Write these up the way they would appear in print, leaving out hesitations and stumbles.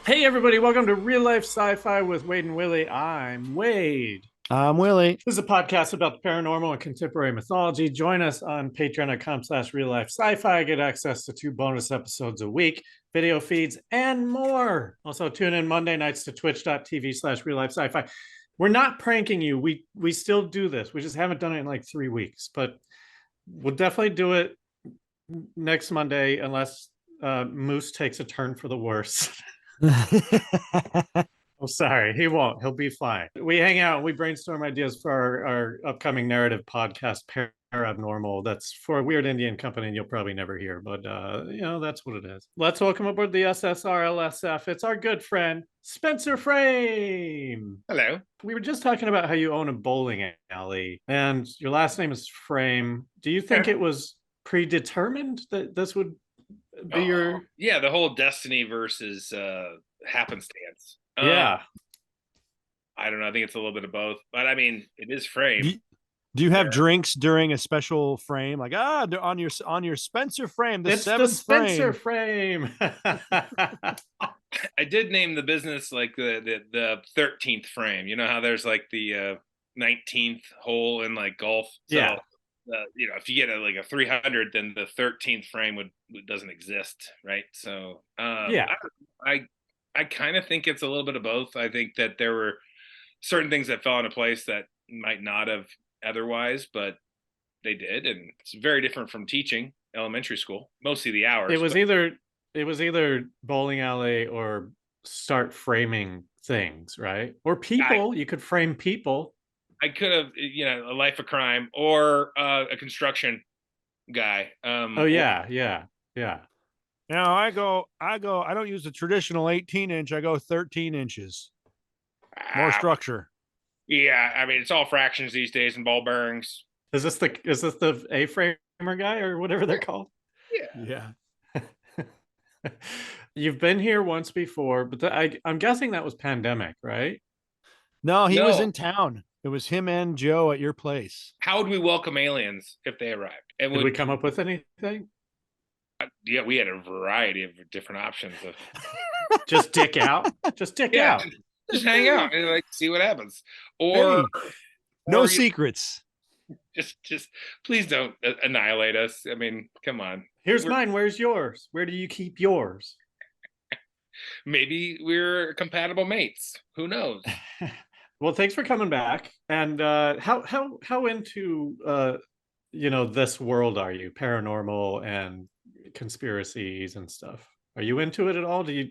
Hey everybody, welcome to Real Life Sci-Fi with Wade and Willie. I'm Wade. I'm Willie. This is a podcast about the paranormal and contemporary mythology. Join us on patreon.com/real life sci-fi. Get access to 2 bonus episodes a week, video feeds, and more. Also, tune in Monday nights to twitch.tv/real life sci-fi. We're not pranking you. We still do this. We just haven't done it in like 3 weeks, but we'll definitely do it next Monday unless Moose takes a turn for the worse. Oh, sorry, he won't. He'll be fine. We hang out and we brainstorm ideas for our upcoming narrative podcast, Abnormal. That's for a weird Indian company and you'll probably never hear, but that's what it is. Let's welcome aboard the SSRLSF. It's our good friend, Spencer Frame. Hello. We were just talking about how you own a bowling alley and your last name is Frame. Do you think it was predetermined that this would be your... Yeah, the whole destiny versus happenstance. Yeah. I don't know. I think it's a little bit of both, but I mean, it is Frame. Do you have drinks during a special frame? Like on your Spencer Frame, the It's the seventh Spencer Frame. I did name the business like the 13th frame. You know how there's like the 19th hole in like golf. So, Yeah. If you get like a 300, then the 13th frame doesn't exist, right? So Yeah. I kind of think it's a little bit of both. I think that there were certain things that fell into place that might not have otherwise, but they did, and it's very different from teaching elementary school. Mostly the hours. It was either bowling alley or start framing things, right? Or people. You could frame people. I could have, a life of crime or a construction guy. Oh yeah. Now I don't use the traditional 18-inch. I go 13 inches. More structure. Yeah, I mean it's all fractions these days and ball bearings. Is this the A-framer guy or whatever they're called? Yeah. You've been here once before, but I'm guessing that was pandemic, right? No, he was in town. It was him and Joe at your place. How would we welcome aliens if they arrived? And did we come up with anything? Yeah, we had a variety of different options. Just dick out. Just dick out. Just hang out and like see what happens. Or no secrets. Just please don't annihilate us. I mean, come on. Here's mine. Where's yours? Where do you keep yours? Maybe we're compatible mates. Who knows? Well, thanks for coming back. And how into this world are you? Paranormal and conspiracies and stuff. Are you into it at all? Do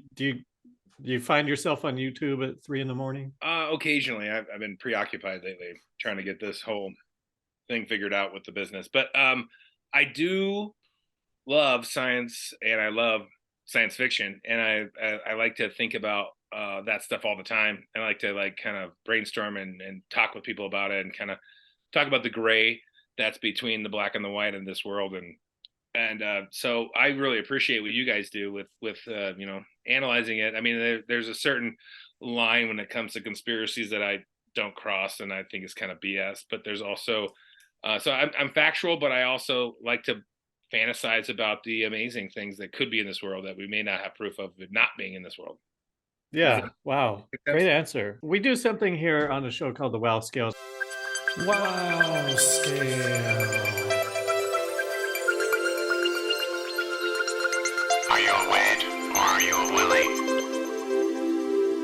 you find yourself on YouTube at 3 a.m? Occasionally. I've been preoccupied lately trying to get this whole thing figured out with the business. But I do love science and I love science fiction, and I like to think about that stuff all the time. And I like to kind of brainstorm and talk with people about it and kind of talk about the gray that's between the black and the white in this world. And so I really appreciate what you guys do with analyzing it. I mean, there's a certain line when it comes to conspiracies that I don't cross, and I think it's kind of BS. But there's also so I'm factual, but I also like to fantasize about the amazing things that could be in this world that we may not have proof of it not being in this world. Yeah. Wow. Great answer. We do something here on the show called the Wow Scale. Wow Scale. Are you a Wade or are you a Willy?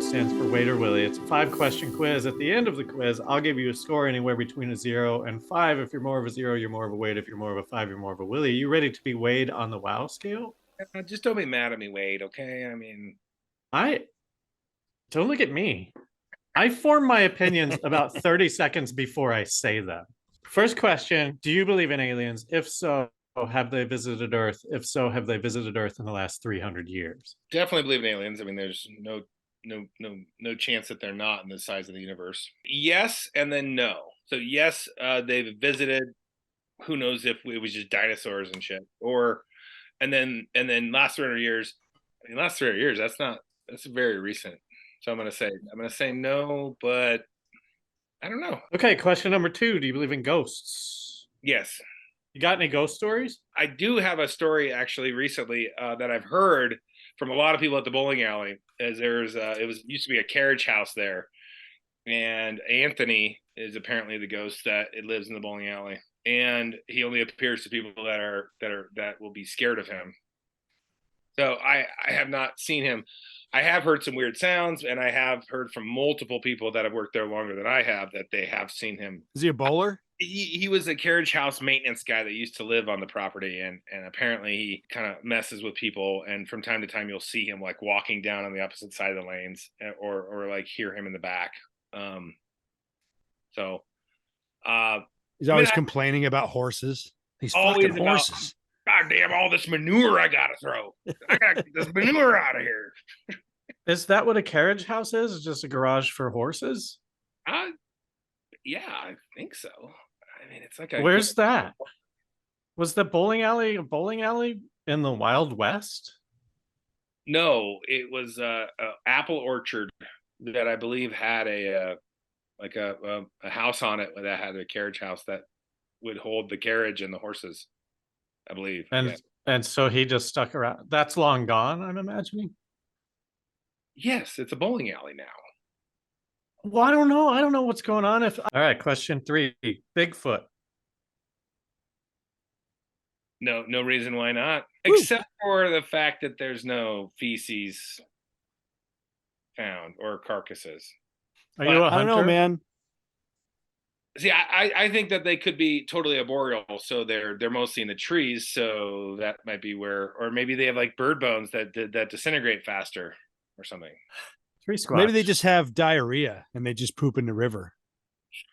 Stands for Wade or Willy. It's a 5-question quiz. At the end of the quiz, I'll give you a score anywhere between a 0 and 5. If you're more of a 0, you're more of a Wade. If you're more of a 5, you're more of a Willy. Are you ready to be Wade on the Wow Scale? Just don't be mad at me, Wade, okay? I mean... Don't look at me. I form my opinions about 30 seconds before I say them. First question, do you believe in aliens? If so, have they visited Earth? If so, have they visited Earth in the last 300 years? Definitely believe in aliens. I mean, there's no chance that they're not in the size of the universe. Yes, and then no. So yes, they've visited. Who knows if it was just dinosaurs and shit, and then last 300 years. I mean, last 300 years. That's very recent. So I'm gonna say no, but I don't know. Okay, question number 2. Do you believe in ghosts? Yes. You got any ghost stories? I do have a story actually recently that I've heard from a lot of people at the bowling alley is used to be a carriage house there, and Anthony is apparently the ghost that it lives in the bowling alley, and he only appears to people that will be scared of him. So I have not seen him. I have heard some weird sounds, and I have heard from multiple people that have worked there longer than I have that they have seen him. Is he a bowler? He was a carriage house maintenance guy that used to live on the property, and apparently he kind of messes with people, and from time to time you'll see him like walking down on the opposite side of the lanes, or like hear him in the back. So He's always complaining about horses. He's fucking horses. God damn, all this manure I gotta throw. I gotta get this manure out of here. Is that what a carriage house is? It's just a garage for horses? Yeah, I think so. I mean, it's like where's that? Was the bowling alley a bowling alley in the Wild West? No, it was a apple orchard that I believe had a house on it that had a carriage house that would hold the carriage and the horses, I believe. And so he just stuck around. That's long gone, I'm imagining. Yes, it's a bowling alley now. Well, I don't know. I don't know what's going on. All right, question 3. Bigfoot. No reason why not. Except for the fact that there's no feces found or carcasses. Are you a hunter? I don't know, man. See, I think that they could be totally arboreal, so they're mostly in the trees, so that might be where, or maybe they have like bird bones that disintegrate faster or something. Tree squatch. Maybe they just have diarrhea and they just poop in the river.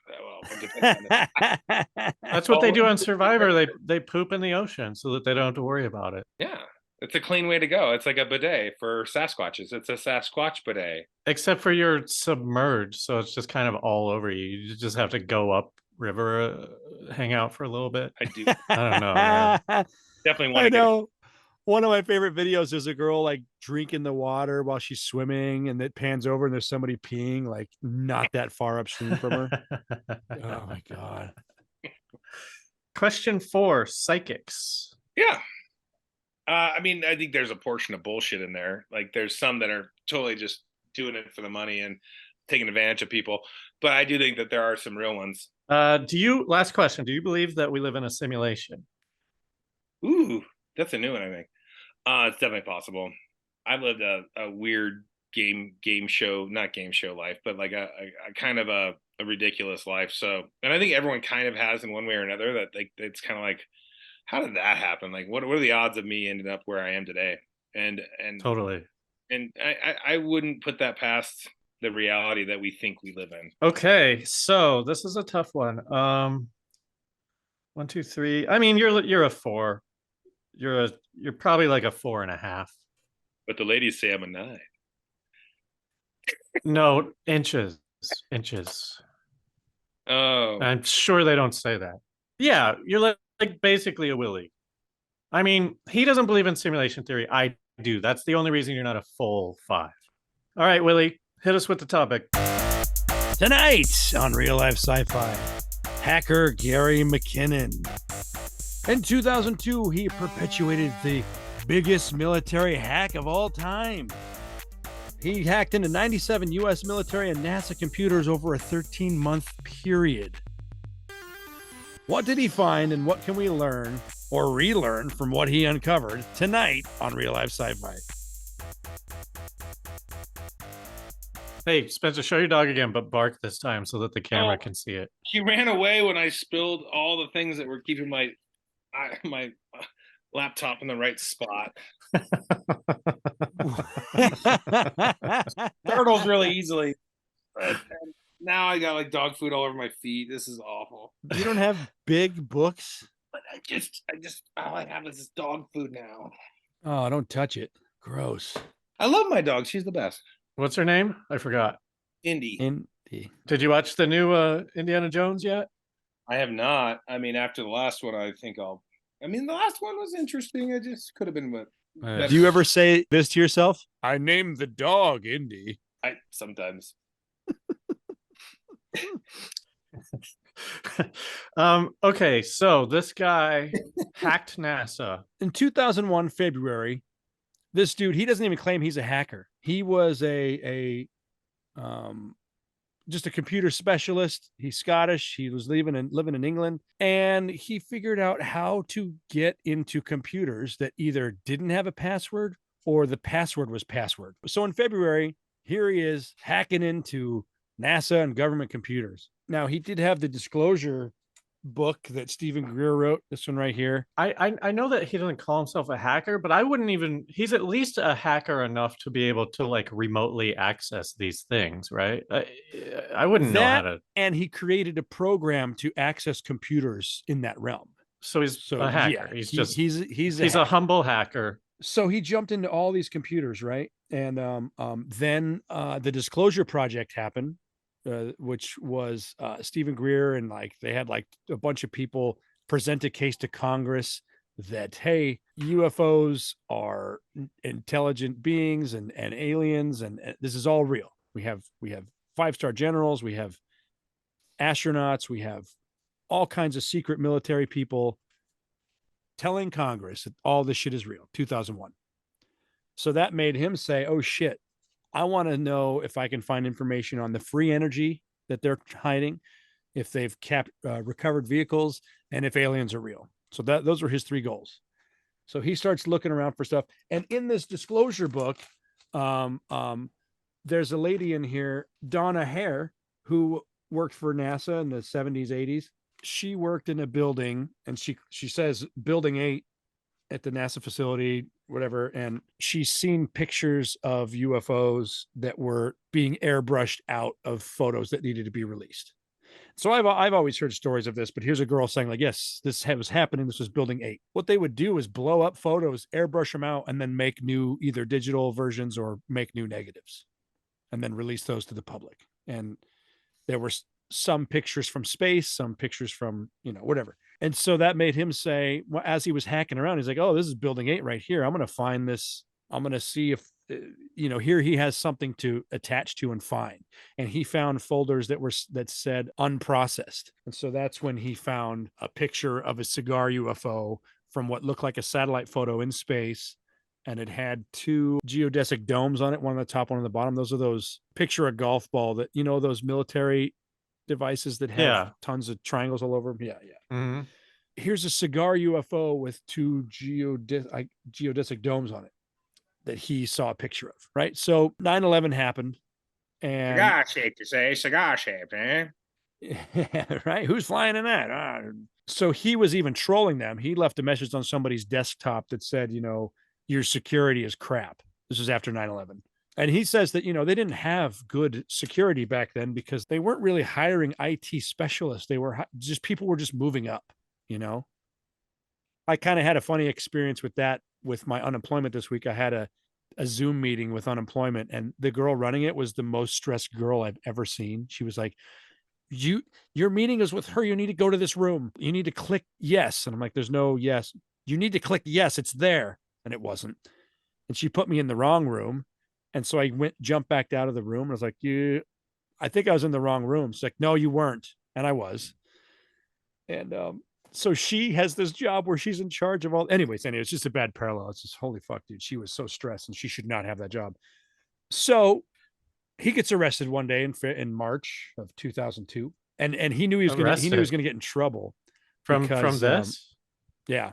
Well, it depends on it. That's what they do on Survivor. They poop in the ocean so that they don't have to worry about it. Yeah, it's a clean way to go. It's like a bidet for Sasquatches. It's a Sasquatch bidet. Except for you're submerged, so it's just kind of all over you. You just have to go up river, hang out for a little bit. I do. I don't know, man. Definitely want to I know. One of my favorite videos is a girl like drinking the water while she's swimming, and it pans over and there's somebody peeing like not that far upstream from her. Oh my God. Question 4, psychics. Yeah. I mean, I think there's a portion of bullshit in there. Like there's some that are totally just doing it for the money and taking advantage of people. But I do think that there are some real ones. Last question, do you believe that we live in a simulation? Ooh, that's a new one, I think. It's definitely possible. I've lived a weird game show, not game show life, but like a kind of a ridiculous life. So, and I think everyone kind of has in one way or another that like, it's kind of like, how did that happen? Like, what are the odds of me ending up where I am today? And totally. And I wouldn't put that past the reality that we think we live in. Okay, so this is a tough one. 1, 2, 3. I mean, you're a 4. You're probably like a 4.5. But the ladies say I'm a 9. No, inches. Oh, I'm sure they don't say that. Yeah, you're like basically a Willy. I mean, he doesn't believe in simulation theory. I do. That's the only reason you're not a full 5. All right, Willy, hit us with the topic. Tonight on Real Life Sci-Fi, hacker Gary McKinnon. In 2002, he perpetuated the biggest military hack of all time. He hacked into 97 U.S. military and NASA computers over a 13-month period. What did he find, and what can we learn or relearn from what he uncovered tonight on Real Life Sci-Fi? Hey, Spencer, show your dog again, but bark this time so that the camera can see it. he ran away when I spilled all the things that were keeping my laptop in the right spot. Turtles really easily. And now I got like dog food all over my feet. This is awful. You don't have big books? But I just all I have is this dog food now. Oh, don't touch it. Gross. I love my dog. She's the best. What's her name? I forgot. Indy. Did you watch the new Indiana Jones yet? I have not. I mean, after the last one, I think the last one was interesting. It just could have been what. Do you ever say this to yourself? I named the dog Indy. I sometimes. Okay, so this guy hacked NASA. In 2001 February, This dude, he doesn't even claim he's a hacker. He was just a computer specialist. He's Scottish. He was living in England, and he figured out how to get into computers that either didn't have a password or the password was password. So in February, here he is hacking into NASA and government computers. Now, he did have the disclosure book that Stephen Greer wrote, this one right here. I know that he doesn't call himself a hacker, but I wouldn't even, he's at least a hacker enough to be able to like remotely access these things, right? I wouldn't know how to. And he created a program to access computers in that realm. So he's a hacker. Yeah, he's a humble hacker. So he jumped into all these computers, right? And then the Disclosure Project happened, which was Stephen Greer, and like they had like a bunch of people present a case to Congress that, hey, UFOs are intelligent beings and aliens, and this is all real. We have 5-star generals, we have astronauts, we have all kinds of secret military people telling Congress that all this shit is real. 2001. So that made him say, oh shit, I want to know if I can find information on the free energy that they're hiding, if they've recovered vehicles, and if aliens are real. So those were his 3 goals. So he starts looking around for stuff. And in this disclosure book, there's a lady in here, Donna Hare, who worked for NASA in the 70s, 80s. She worked in a building, and she says building 8 at the NASA facility, whatever. And she's seen pictures of UFOs that were being airbrushed out of photos that needed to be released. So I've always heard stories of this, but here's a girl saying like, yes, this was happening. This was building 8. What they would do is blow up photos, airbrush them out, and then make new either digital versions or make new negatives, and then release those to the public. And there were some pictures from space, some pictures from, whatever. And so that made him say, well, as he was hacking around, he's like, oh, this is building 8 right here. I'm going to find this. I'm going to see if, here he has something to attach to and find. And he found folders that said unprocessed. And so that's when he found a picture of a cigar UFO from what looked like a satellite photo in space. And it had 2 geodesic domes on it, one on the top, one on the bottom. Those are those, picture a golf ball that, those military devices that have tons of triangles all over them. Yeah. Mm-hmm. Here's a cigar UFO with 2 geodesic domes on it that he saw a picture of, right? So 9/11 happened, and cigar shaped, you say? Cigar shaped, eh? Right? Who's flying in that? So he was even trolling them. He left a message on somebody's desktop that said, your security is crap. This was after 9/11. And he says that, they didn't have good security back then because they weren't really hiring IT specialists. They were just, people were just moving up, I kind of had a funny experience with that with my unemployment this week. I had a Zoom meeting with unemployment, and the girl running it was the most stressed girl I've ever seen. She was like, your meeting is with her. You need to go to this room. You need to click yes. And I'm like, there's no yes. You need to click yes. It's there. And it wasn't. And she put me in the wrong room. And so I jumped back out of the room. I was like, I think I was in the wrong room. She's like, no, you weren't. And I was. And so she has this job where she's in charge of all. Anyways, it's just a bad parallel. It's just, holy fuck, dude. She was so stressed, and she should not have that job. So he gets arrested one day in March of 2002. And he knew he was going to get in trouble from this. Yeah.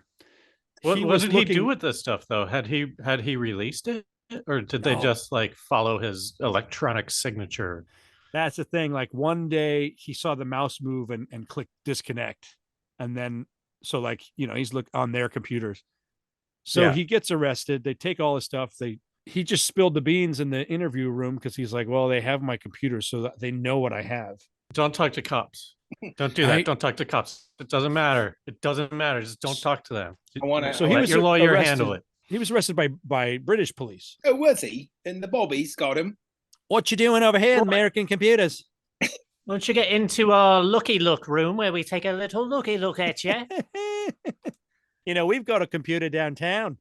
What did he do with this stuff though? Had he released it? Or did they just like follow his electronic signature? That's the thing. Like one day he saw the mouse move and click disconnect. And then, so like, he's on their computers. So he gets arrested. They take all his stuff. He just spilled the beans in the interview room because he's like, well, they have my computer so that they know what I have. Don't talk to cops. Don't do that. Don't talk to cops. It doesn't matter. Just don't talk to them. So he was your lawyer arrested. Handle it. He was arrested by British police. Oh, was he? And the bobbies got him. What you doing over here, American computers? Won't you get into our looky look room where we take a little looky look at you? We've got a computer downtown.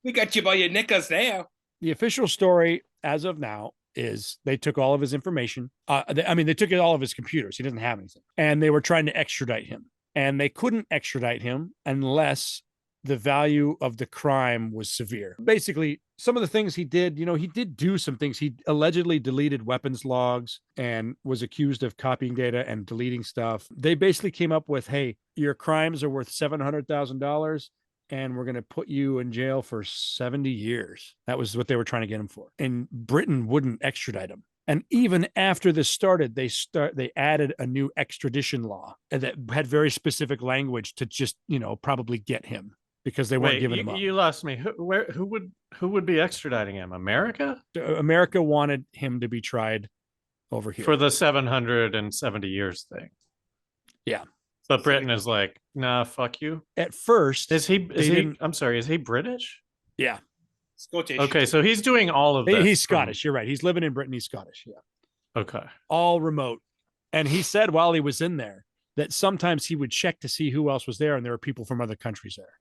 We got you by your knickers now. The official story as of now is they took all of his information. They took all of his computers. He doesn't have anything. And they were trying to extradite him. And they couldn't extradite him unless the value of the crime was severe. Basically, some of the things he did, he did do some things. He allegedly deleted weapons logs and was accused of copying data and deleting stuff. They basically came up with, hey, your crimes are worth $700,000 and we're going to put you in jail for 70 years. That was what they were trying to get him for. And Britain wouldn't extradite him. And even after this started, they added a new extradition law that had very specific language to just, probably get him because they weren't giving him up. You lost me. Who would be extraditing him? America? America wanted him to be tried over here for the 770 years thing. Yeah. But Britain is like, nah, fuck you. At first, is he I'm sorry, is he British? Yeah. Scottish. Okay, so he's doing all of this. He's Scottish. You're right. He's living in Britain. He's Scottish. Yeah. Okay. All remote. And he said while he was in there that sometimes he would check to see who else was there, and there were people from other countries there.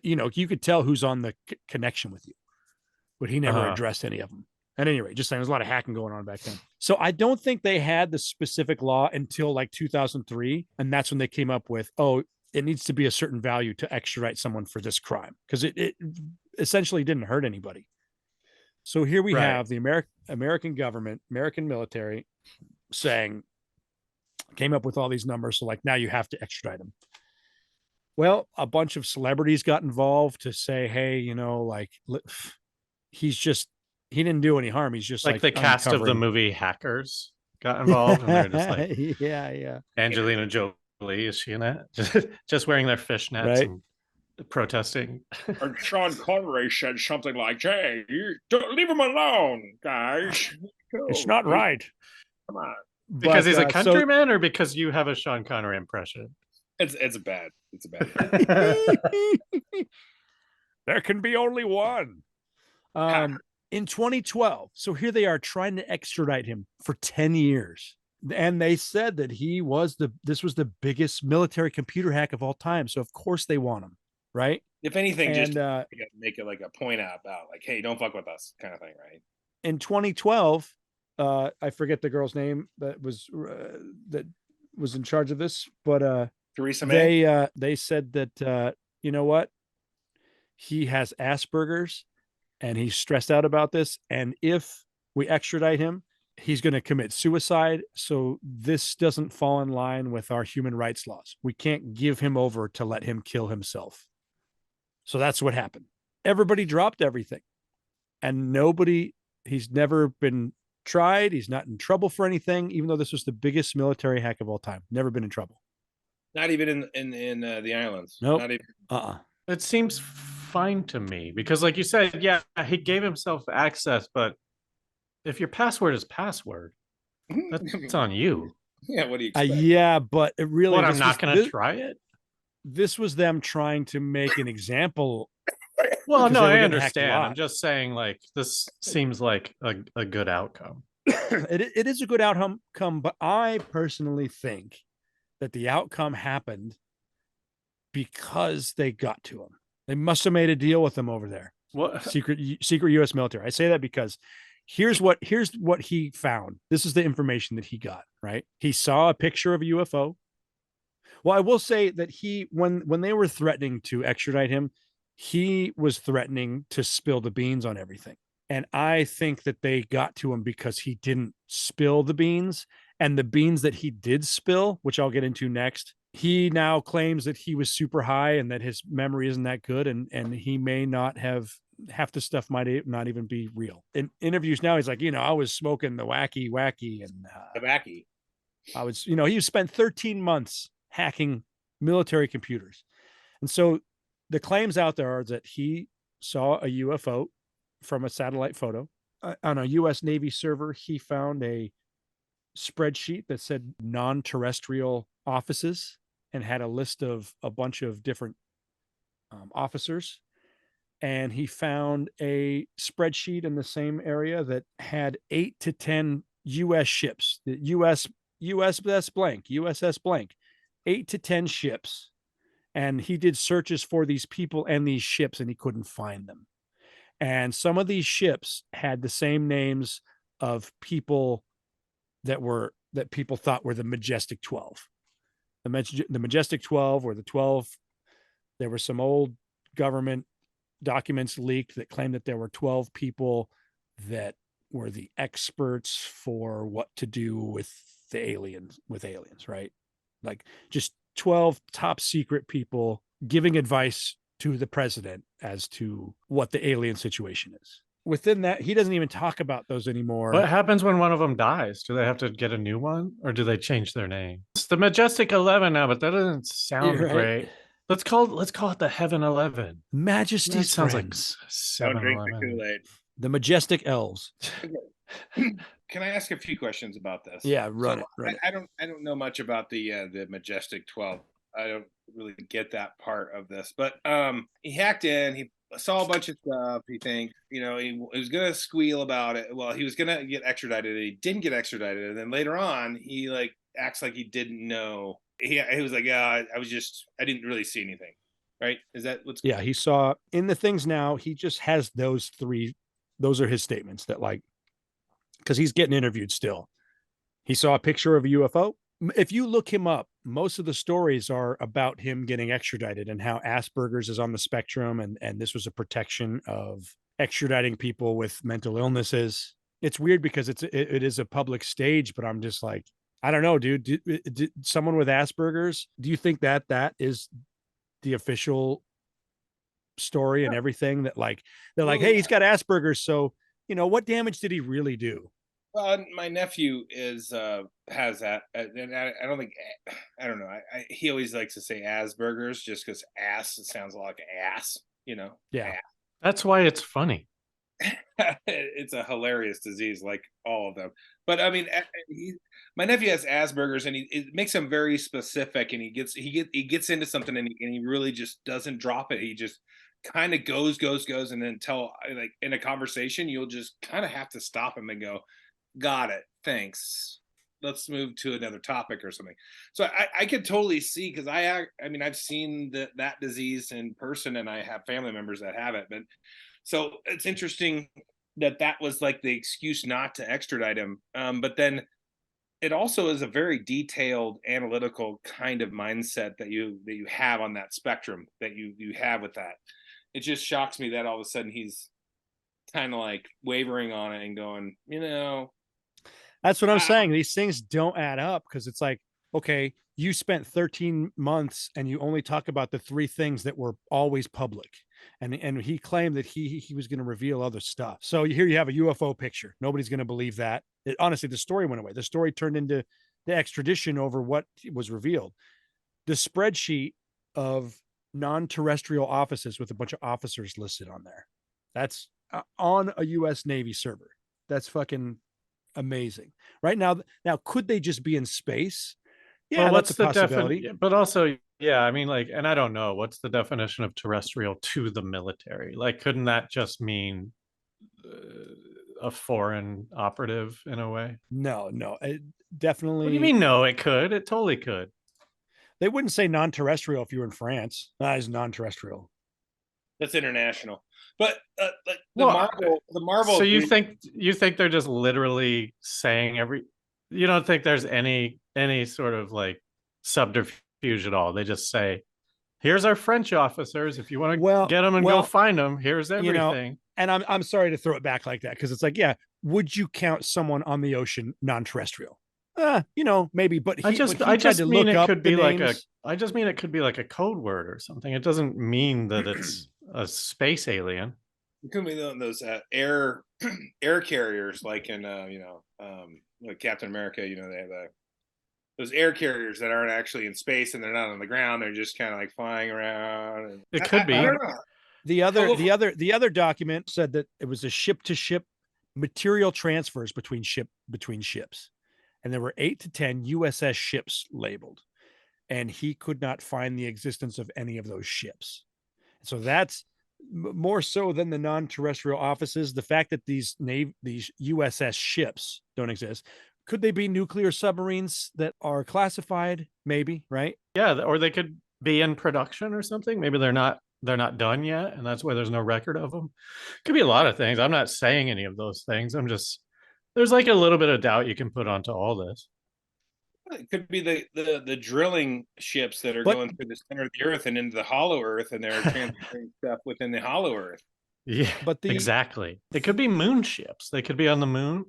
You could tell who's on the connection with you, but he never addressed any of them. At any rate, just saying, there's a lot of hacking going on back then. So I don't think they had the specific law until like 2003, and that's when they came up with, it needs to be a certain value to extradite someone for this crime, because it essentially didn't hurt anybody. So here we have the American government, American military came up with all these numbers. So like, now you have to extradite them. Well, a bunch of celebrities got involved to say, hey, he didn't do any harm. He's just like the cast of the movie Hackers got involved. And they're just like, yeah. Angelina Jolie, is she in it? Just wearing their fishnets and protesting. And Sean Connery said something like, hey, you don't leave him alone, guys. It's not right. Come on. Because he's a countryman, or because you have a Sean Connery impression? It's bad. It's bad. There can be only one. In 2012, so here they are trying to extradite him for 10 years. And they said that this was the biggest military computer hack of all time. So of course they want him, right? If anything, just make it like a point out about like, hey, don't fuck with us kind of thing, right? In 2012, I forget the girl's name that was in charge of this, but Theresa May. They said that you know what? He has Asperger's and he's stressed out about this. And if we extradite him, he's going to commit suicide. So this doesn't fall in line with our human rights laws. We can't give him over to let him kill himself. So that's what happened. Everybody dropped everything. And he's never been tried. He's not in trouble for anything, even though this was the biggest military hack of all time. Never been in trouble. Not even in the islands. Nope. Not even. It seems fine to me because, like you said, yeah, he gave himself access, but if your password is password, that's on you. Yeah, what do you expect? Yeah, but it really. I'm not going to try it. This was them trying to make an example. Well, no, I understand. I'm just saying, like, this seems like a good outcome. It is a good outcome, but I personally think that the outcome happened because they got to him. They must have made a deal with him over there. What? Secret U.S. military. I say that because here's what he found. This is the information that he got, right? He saw a picture of a UFO. Well, I will say that when they were threatening to extradite him, he was threatening to spill the beans on everything. And I think that they got to him because he didn't spill the beans. And the beans that he did spill, which I'll get into next, he now claims that he was super high and that his memory isn't that good. And he may not have, half the stuff might not even be real. In interviews now, he's like, I was smoking the wacky and the wacky. I was, he spent 13 months hacking military computers. And so the claims out there are that he saw a UFO from a satellite photo on a U.S. Navy server. He found a spreadsheet that said non-terrestrial offices and had a list of a bunch of different officers. And he found a spreadsheet in the same area that had 8 to 10 U.S. ships, the USS blank, 8 to 10 ships. And he did searches for these people and these ships, and he couldn't find them. And some of these ships had the same names of people that people thought were the Majestic 12. The Majestic 12 or the 12. There were some old government documents leaked that claimed that there were 12 people that were the experts for what to do with aliens, right? Like just 12 top secret people giving advice to the president as to what the alien situation is. Within that, he doesn't even talk about those anymore. What happens when one of them dies? Do they have to get a new one, or do they change their name? It's the Majestic 11 now, but that doesn't sound Right. great. Let's call it the Heaven 11. Majesty's That sounds friends. like Don't drink the 7-Eleven. Kool-Aid. The Majestic Elves. Can I ask a few questions about this? Yeah, run it. I don't know much about the Majestic 12. I don't really get that part of this, but he hacked in. He saw a bunch of stuff. He thinks, he was gonna squeal about it. Well, he was gonna get extradited. He didn't get extradited, and then later on, he acts like he didn't know. He was like, yeah, I didn't really see anything. Right? Is that what's? Yeah, he saw in the things now. He just has those three. Those are his statements that because he's getting interviewed still. He saw a picture of a UFO. If you look him up, most of the stories are about him getting extradited and how Asperger's is on the spectrum. And this was a protection of extraditing people with mental illnesses. It's weird because it is a public stage, but I'm just like, I don't know, dude. Did someone with Asperger's, do you think that is the official story and everything that they're like, hey, he's got Asperger's. So, what damage did he really do? Well, my nephew has that, and I don't think, I don't know. He always likes to say Asperger's just because ass, it sounds like ass, Yeah. Ass. That's why it's funny. It's a hilarious disease, like all of them. But I mean, my nephew has Asperger's, and it makes him very specific, and he gets into something, and he really just doesn't drop it. He just kind of goes, and then in a conversation, you'll just kind of have to stop him and go, got it, thanks, let's move to another topic or something. So I could totally see, because I've seen that disease in person, and I have family members that have it. But so it's interesting that was like the excuse not to extradite him. But then it also is a very detailed analytical kind of mindset that you have on that spectrum that you have with that. It just shocks me that all of a sudden he's kind of like wavering on it and going, That's what I'm saying. These things don't add up, because it's like, okay, you spent 13 months and you only talk about the three things that were always public. And he claimed that he was going to reveal other stuff. So here you have a UFO picture. Nobody's going to believe that. Honestly, the story went away. The story turned into the extradition over what was revealed. The spreadsheet of non-terrestrial offices with a bunch of officers listed on there. That's on a U.S. Navy server. That's fucking amazing. Right now, could they just be in space? Yeah, well, that's a possibility. But also, yeah, I mean, and I don't know, what's the definition of terrestrial to the military? Couldn't that just mean a foreign operative in a way? No, definitely. What do you mean? No, it could. It totally could. They wouldn't say non-terrestrial if you were in France. That is non-terrestrial. That's international. But the Marvel. So you think they're just literally saying you don't think there's any sort of subterfuge at all? They just say, here's our French officers. If you want to get them and go find them, here's everything. And I'm sorry to throw it back like that, because it's like, yeah, would you count someone on the ocean non-terrestrial? Maybe, but I just mean it could be like a code word or something. It doesn't mean that it's a space alien. It could be those air carriers, like in like Captain America. They have those air carriers that aren't actually in space, and they're not on the ground. They're just kind of like flying around. It could be. I don't know. The other document said that it was a ship-to-ship material transfers between ships. And there were 8 to 10 USS ships labeled, and he could not find the existence of any of those ships. So that's more so than the non-terrestrial offices. The fact that these USS ships don't exist. Could they be nuclear submarines that are classified? Maybe, right? Yeah, or they could be in production or something. Maybe they're not done yet, and that's why there's no record of them. Could be a lot of things. I'm not saying any of those things. There's a little bit of doubt you can put onto all this. It could be the drilling ships that are But going through the center of the earth and into the hollow earth, and they're transferring stuff within the hollow earth. Yeah, but the exactly. They could be moon ships. They could be on the moon.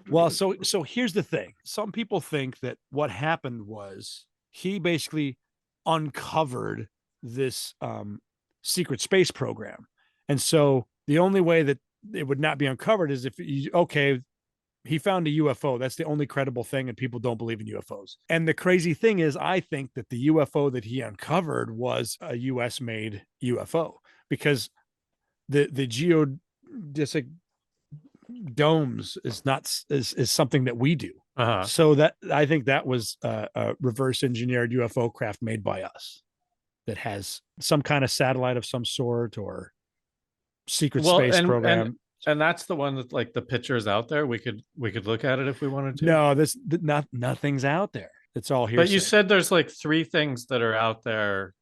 well, so here's the thing. Some people think that what happened was he basically uncovered this secret space program. And so the only way that it would not be uncovered is if he found a UFO. That's the only credible thing, and people don't believe in UFOs. And the crazy thing is, I think that the UFO that he uncovered was a US made UFO, because the geodesic domes is not is something that we do. Uh-huh. So that I think that was a reverse engineered UFO craft made by us that has some kind of satellite of some sort or secret space program. And that's the one that, like, the pictures out there. We could look at it if we wanted to. No, nothing's out there. It's all hearsay. But you said there's like 3 things that are out there,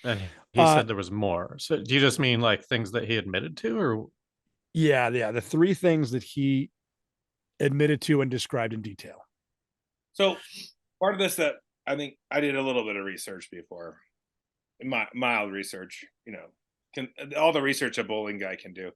and he said there was more. So do you just mean like things that he admitted to, or? Yeah, the 3 things that he admitted to and described in detail. So part of this that I think I did a little bit of research before, mild research, all the research a bowling guy can do.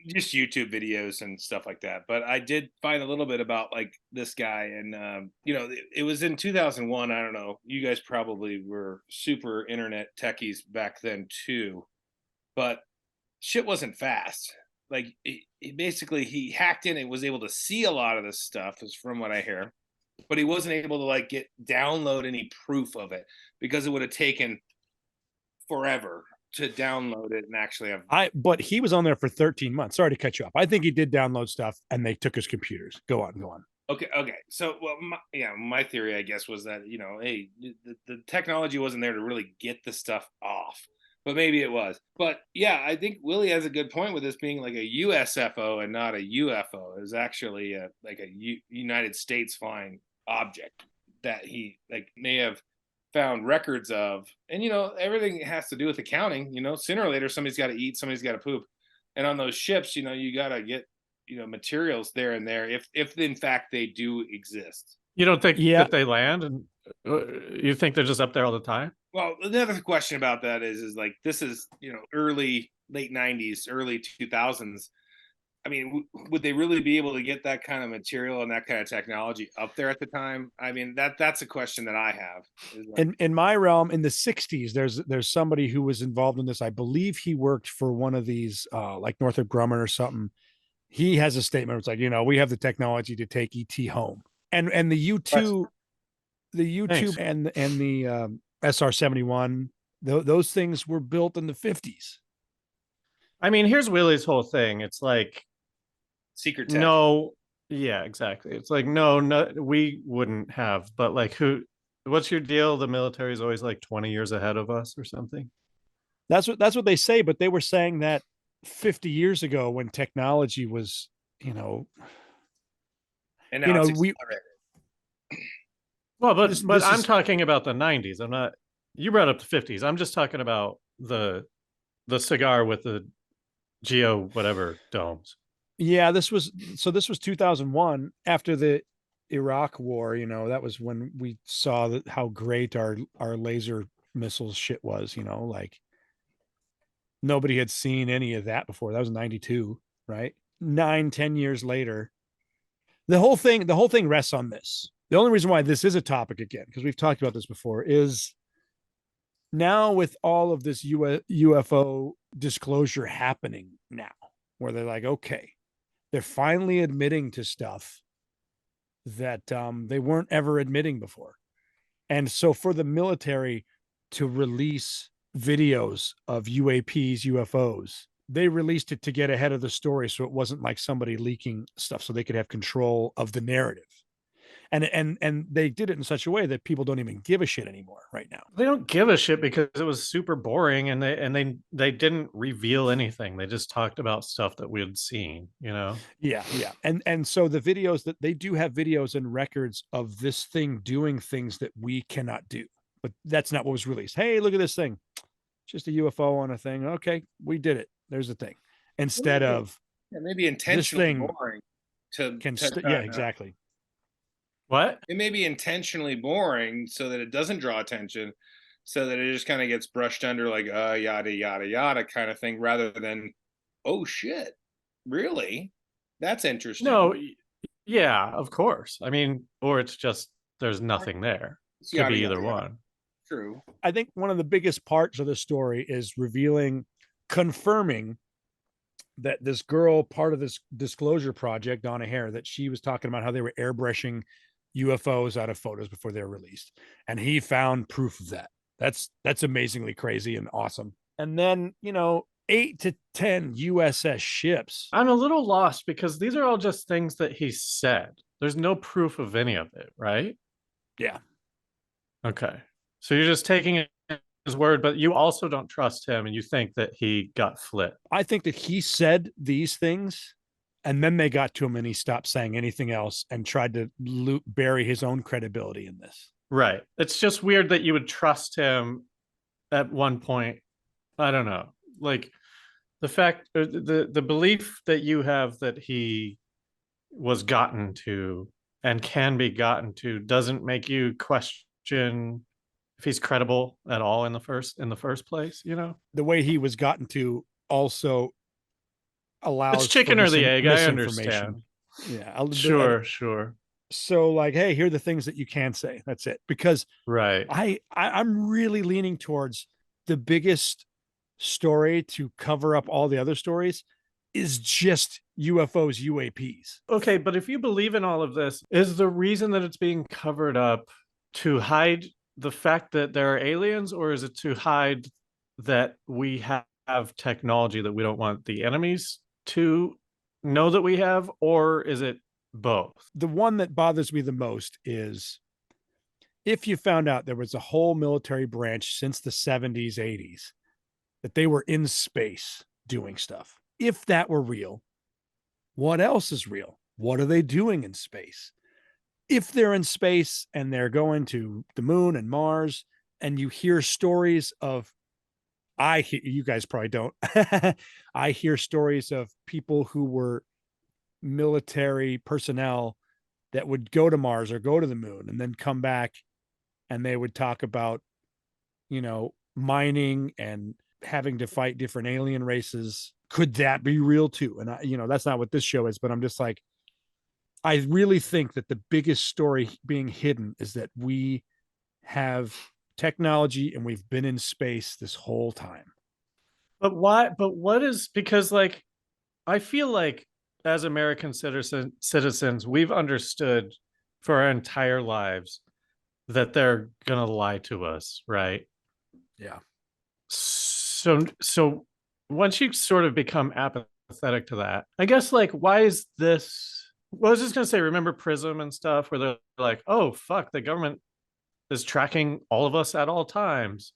Just YouTube videos and stuff like that. But I did find a little bit about like this guy, and it was in 2001. I don't know. You guys probably were super internet techies back then too, but shit wasn't fast. Like basically he hacked in and was able to see a lot of this stuff, is from what I hear, but he wasn't able to like download any proof of it because it would have taken forever to download it and actually have. But he was on there for 13 months. Sorry to cut you off. I think he did download stuff and they took his computers. Go on. Okay. So, well, my theory, I guess, was that, hey, the technology wasn't there to really get the stuff off, but maybe it was. But yeah, I think Willie has a good point with this being like a USFO and not a UFO. It was actually like a United States flying object that he may have found records of. And everything has to do with accounting. Sooner or later somebody's got to eat, somebody's got to poop, and on those ships, you got to get materials there and there if in fact they do exist. You don't think that they land, and you think they're just up there all the time? Well, another question about that is like, this is late 90s, early 2000s. I mean, would they really be able to get that kind of material and that kind of technology up there at the time? I mean, that's a question that I have. In my realm, in the 60s, there's somebody who was involved in this. I believe he worked for one of these, like Northrop Grumman or something. He has a statement. It's like, we have the technology to take ET home, and the U-2, Thanks. and the SR-71, those things were built in the 50s. I mean, here's Willie's whole thing. It's like, secret tech. No, yeah, exactly. It's like, no, we wouldn't have, but like, what's your deal? The military is always like 20 years ahead of us or something. That's what they say, but they were saying that 50 years ago when technology was, and now it's well, but I'm talking about the 90s. I'm not. You brought up the 50s. I'm just talking about the cigar with the geo whatever domes. Yeah, this was 2001 after the Iraq war. That was when we saw how great our laser missiles shit was. Like nobody had seen any of that before. That was 92, right? 9-10 years later, the whole thing rests on this. The only reason why this is a topic again, because we've talked about this before, is now with all of this UFO disclosure happening now, where they're like, okay, they're finally admitting to stuff that they weren't ever admitting before. And so for the military to release videos of UAPs, UFOs, they released it to get ahead of the story. So it wasn't like somebody leaking stuff, so they could have control of the narrative. And they did it in such a way that people don't even give a shit anymore right now. They don't give a shit because it was super boring, and they didn't reveal anything. They just talked about stuff that we had seen, Yeah. And so the videos that they do have videos and records of this thing doing things that we cannot do. But that's not what was released. Hey, look at this thing. Just a UFO on a thing. Okay, we did it. There's the thing. Instead of maybe intentionally boring yeah, exactly. What? It may be intentionally boring so that it doesn't draw attention, so that it just kind of gets brushed under like yada yada yada kind of thing, rather than, oh shit, really? That's interesting. No, yeah, of course. I mean, or it's just there's nothing there. It's Could yada be yada either yada. one. True. I think one of the biggest parts of the story is confirming that this girl, part of this disclosure project, Donna Hare, that she was talking about how they were airbrushing UFOs out of photos before they were released. And he found proof of that. That's amazingly crazy and awesome. And then, 8 to 10 USS ships. I'm a little lost because these are all just things that he said. There's no proof of any of it, right? Yeah. Okay. So you're just taking his word, but you also don't trust him and you think that he got flipped. I think that he said these things and then they got to him and he stopped saying anything else and tried to bury his own credibility in this. Right. It's just weird that you would trust him at one point. I don't know. Like the fact, the belief that you have that he was gotten to and can be gotten to doesn't make you question if he's credible at all in the first place, The way he was gotten to also allows it's chicken or the egg. I understand. Yeah, Sure. So like, hey, here are the things that you can say. That's it. Because Right. I'm really leaning towards the biggest story to cover up all the other stories is just UFOs, UAPs. Okay, but if you believe in all of this, is the reason that it's being covered up to hide the fact that there are aliens, or is it to hide that we have technology that we don't want the enemies to know that we have, or is it both? The one that bothers me the most is if you found out there was a whole military branch since the 70s, 80s, that they were in space doing stuff. If that were real, what else is real? What are they doing in space? If they're in space and they're going to the moon and Mars, and you hear stories of, you guys probably don't. I hear stories of people who were military personnel that would go to Mars or go to the moon and then come back and they would talk about, mining and having to fight different alien races. Could that be real too? And that's not what this show is, but I'm just like, I really think that the biggest story being hidden is that we have technology and we've been in space this whole time. But why? But what is, because like, I feel like as American citizens, we've understood for our entire lives that they're gonna lie to us, right? Yeah. So once you sort of become apathetic to that, I guess like, why is this? Well, I was just gonna say, remember Prism and stuff, where they're like, oh fuck, the government is tracking all of us at all times,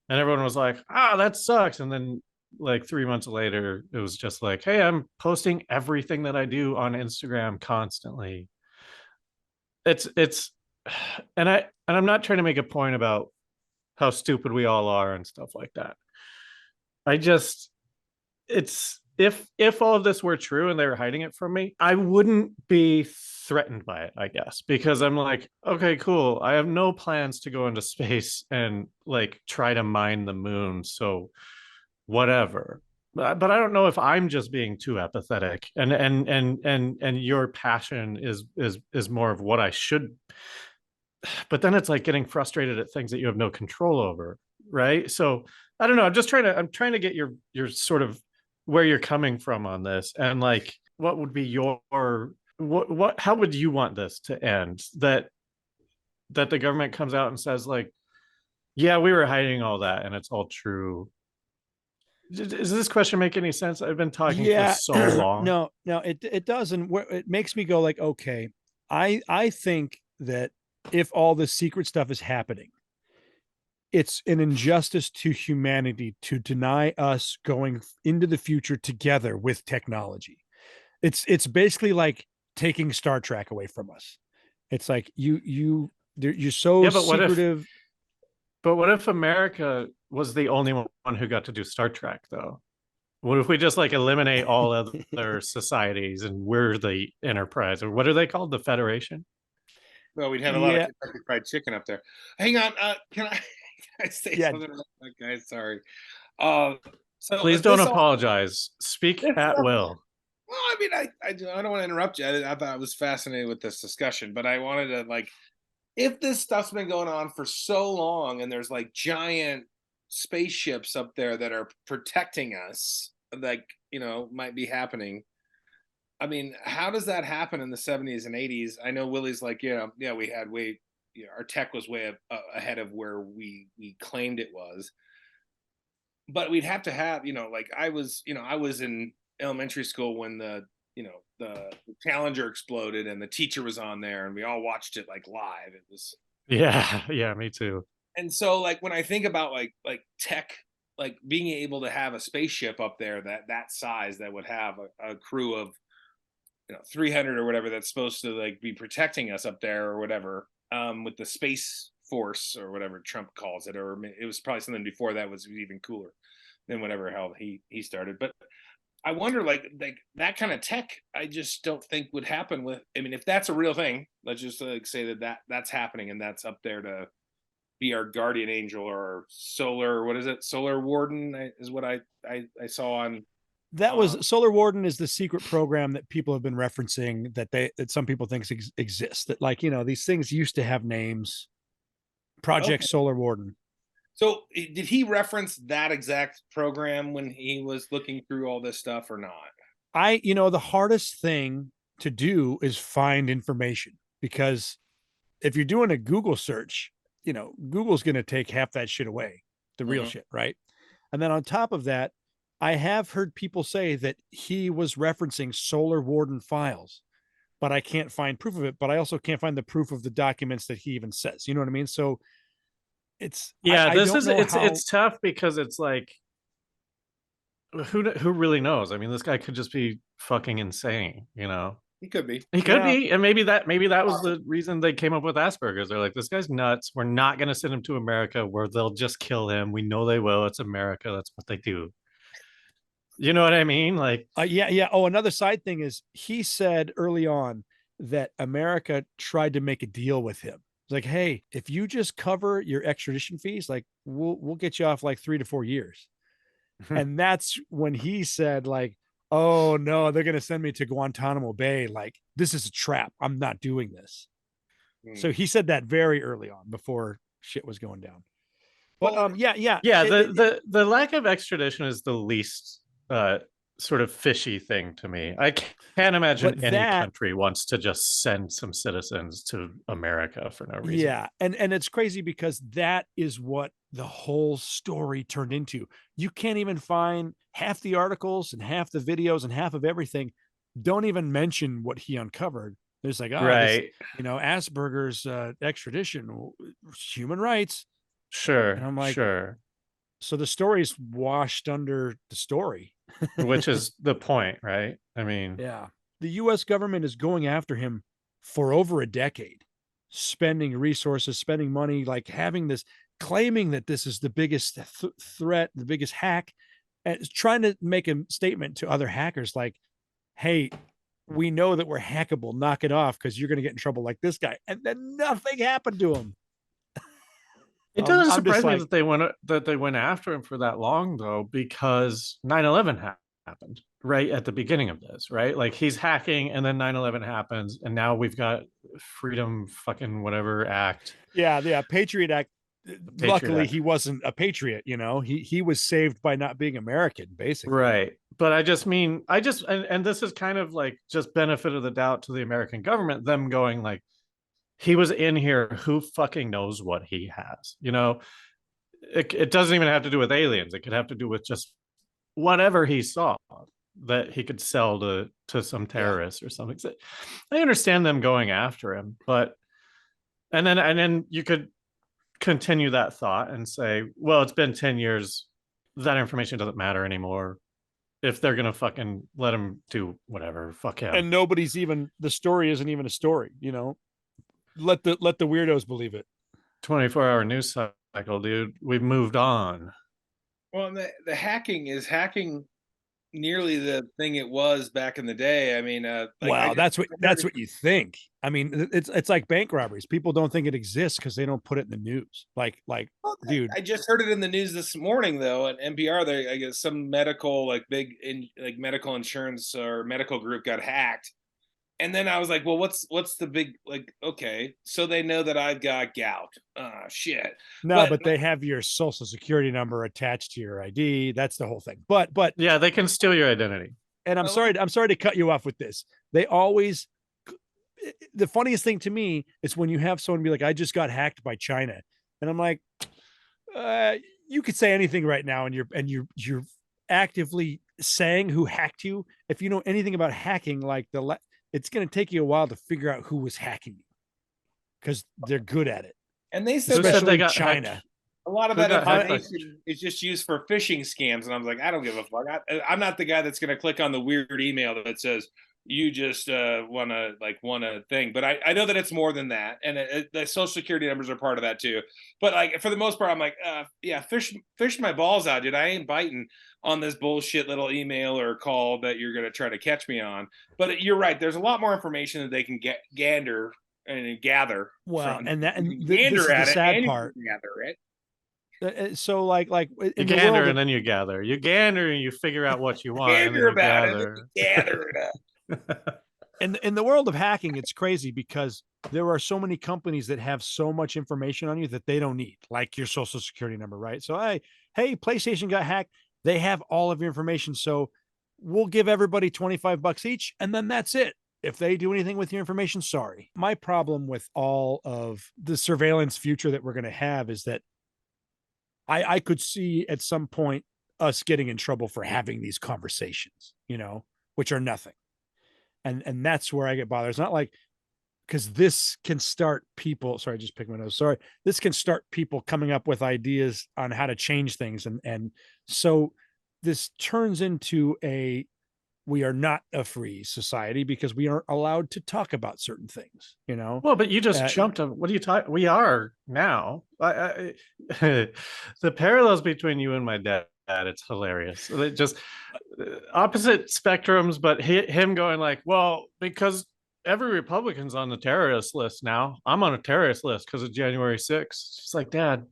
and everyone was like, that sucks. And then like 3 months later, it was just like, hey, I'm posting everything that I do on Instagram constantly. It's and I'm not trying to make a point about how stupid we all are and stuff like that. I just, it's, if all of this were true and they were hiding it from me, I wouldn't be threatened by it, I guess, because I'm like, okay, cool. I have no plans to go into space and like try to mine the moon. So whatever. But I don't know if I'm just being too apathetic, and your passion is more of what I should. But then it's like getting frustrated at things that you have no control over, right? So I don't know. I'm trying to get your sort of where you're coming from on this, and like, what would be your, what how would you want this to end? That the government comes out and says like, yeah, we were hiding all that and it's all true. Does this question make any sense? I've been talking for so long. No, it doesn't. It makes me go like, okay, I think that if all this secret stuff is happening, it's an injustice to humanity to deny us going into the future together with technology. It's basically like taking Star Trek away from us. It's like you're so secretive. But what if America was the only one who got to do Star Trek, though? What if we just like eliminate all other societies and we're the Enterprise, or what are they called? The Federation? Well, we'd have a lot of Yeah. Kentucky Fried Chicken up there. Hang on, can I, can I say Yeah. something about that, guys? Sorry. Uh, so Please don't apologize. Speak this at stuff- will. well, I mean, I don't want to interrupt you. I thought I was fascinated with this discussion, but I wanted to like, if this stuff's been going on for so long, and there's like giant spaceships up there that are protecting us, like might be happening. I mean, how does that happen in the 70s and 80s? I know Willie's like, yeah, we had our tech was way ahead of where we claimed it was. But we'd have to have, like I was in elementary school when the Challenger exploded and the teacher was on there and we all watched it like live. It was Yeah, me too. And so like when I think about like tech, like being able to have a spaceship up there that size that would have a crew of 300 or whatever that's supposed to like be protecting us up there or whatever, with the Space Force or whatever Trump calls it, or it was probably something before that was even cooler than whatever hell he started. But I wonder, like that kind of tech, I just don't think would happen with. I mean, if that's a real thing, let's just like say that's happening and that's up there to be our guardian angel or solar. What is it? Solar warden is what I saw on. That was Solar Warden is the secret program that people have been referencing that some people think exists. That like these things used to have names. Project Solar Warden. So did he reference that exact program when he was looking through all this stuff or not? The hardest thing to do is find information, because if you're doing a Google search, Google's going to take half that shit away, the real shit, right? And then on top of that, I have heard people say that he was referencing Solar Warden files, but I can't find proof of it. But I also can't find the proof of the documents that he even says. You know what I mean? So it's it's tough because it's like who really knows? I mean, this guy could just be fucking insane. He could be. He could be, and maybe that was the reason they came up with Asperger's. They're like, this guy's nuts. We're not going to send him to America where they'll just kill him. We know they will. It's America. That's what they do. You know what I mean? Like, yeah. Oh, another side thing is he said early on that America tried to make a deal with him. It's like, hey, if you just cover your extradition fees, like we'll get you off like 3 to 4 years. And that's when he said, like, oh no, they're gonna send me to Guantanamo Bay. Like, this is a trap. I'm not doing this. So he said that very early on before shit was going down. But the lack of extradition is the least sort of fishy thing to me. I can't imagine any country wants to just send some citizens to America for no reason. Yeah, and it's crazy because that is what the whole story turned into. You can't even find half the articles and half the videos and half of everything don't even mention what he uncovered. There's like, Asperger's extradition, human rights. Sure. And I'm like, sure. So the story's washed under the story. Which is the point, right? I mean, yeah. The US government is going after him for over a decade, spending resources, spending money, like having this, claiming that this is the biggest threat, the biggest hack, and trying to make a statement to other hackers like, hey, we know that we're hackable, knock it off because you're going to get in trouble like this guy. And then nothing happened to him. It doesn't surprise me that they went after him for that long, though, because 9/11 happened right at the beginning of this, right? Like he's hacking, and then 9/11 happens, and now we've got Freedom fucking whatever Act. Yeah, Patriot Act. Luckily, he wasn't a patriot. He was saved by not being American, basically. Right, but I just mean, and this is kind of like just benefit of the doubt to the American government. Them going like, he was in here. Who fucking knows what he has? It doesn't even have to do with aliens. It could have to do with just whatever he saw that he could sell to some terrorists or something. So I understand them going after him, but and then you could continue that thought and say, well, it's been 10 years. That information doesn't matter anymore. If they're gonna fucking let him do whatever, fuck him. And the story isn't even a story. Let the weirdos believe it. 24-hour news cycle, dude. We've moved on. Well, the hacking nearly the thing it was back in the day. I mean, Wow, that's what you think. I mean, it's like bank robberies. People don't think it exists because they don't put it in the news. Well, Dude, I just heard it in the news this morning though at NPR. They, I guess, some medical like medical insurance or medical group got hacked. And then I was like, well, what's the big, like, okay, so they know that I've got gout. Shit. no, But but they have your social security number attached to your ID. That's the whole thing. But Yeah, they can steal your identity. and I'm sorry to cut you off with this. They always, the funniest thing to me is when you have someone be like, I just got hacked by China. And I'm like, you could say anything right now, and you're actively saying who hacked you. If you know anything about hacking, like it's going to take you a while to figure out who was hacking you because they're good at it. and they said Especially they got China. hacked? a lot of Who that got hacked by- information is just used for phishing scams. And I was like, I don't give a fuck. I'm not the guy that's going to click on the weird email that says you just want a thing. But I know that it's more than that, and the social security numbers are part of that too. But like for the most part, I'm like, yeah, fish my balls out, dude. I ain't biting on this bullshit little email or call that you're going to try to catch me on. But you're right. There's a lot more information that they can gather and gather. Well, from. and You this gander is the at it, sad and you part. can gather it. So like You in the gander world and then you gather. You gander and you figure out what you want. And then Gander you about gather. it, gather it up. in the world of hacking, it's crazy because there are so many companies that have so much information on you that they don't need, like your social security number, right? So hey, PlayStation got hacked. They have all of your information. So we'll give everybody $25 each, and then that's it. If they do anything with your information, sorry. My problem with all of the surveillance future that we're going to have is that I could see at some point us getting in trouble for having these conversations, which are nothing. And that's where I get bothered. It's not like, because this can start people, sorry, I just picked my nose. Sorry. This can start people coming up with ideas on how to change things. And so this turns into we are not a free society because we aren't allowed to talk about certain things, Well, but you just jumped on. What are you talking? We are now. The parallels between you and my dad, it's hilarious. It just opposite spectrums, but him going like, well, because every Republican's on the terrorist list now. I'm on a terrorist list because of January 6th. It's like, Dad,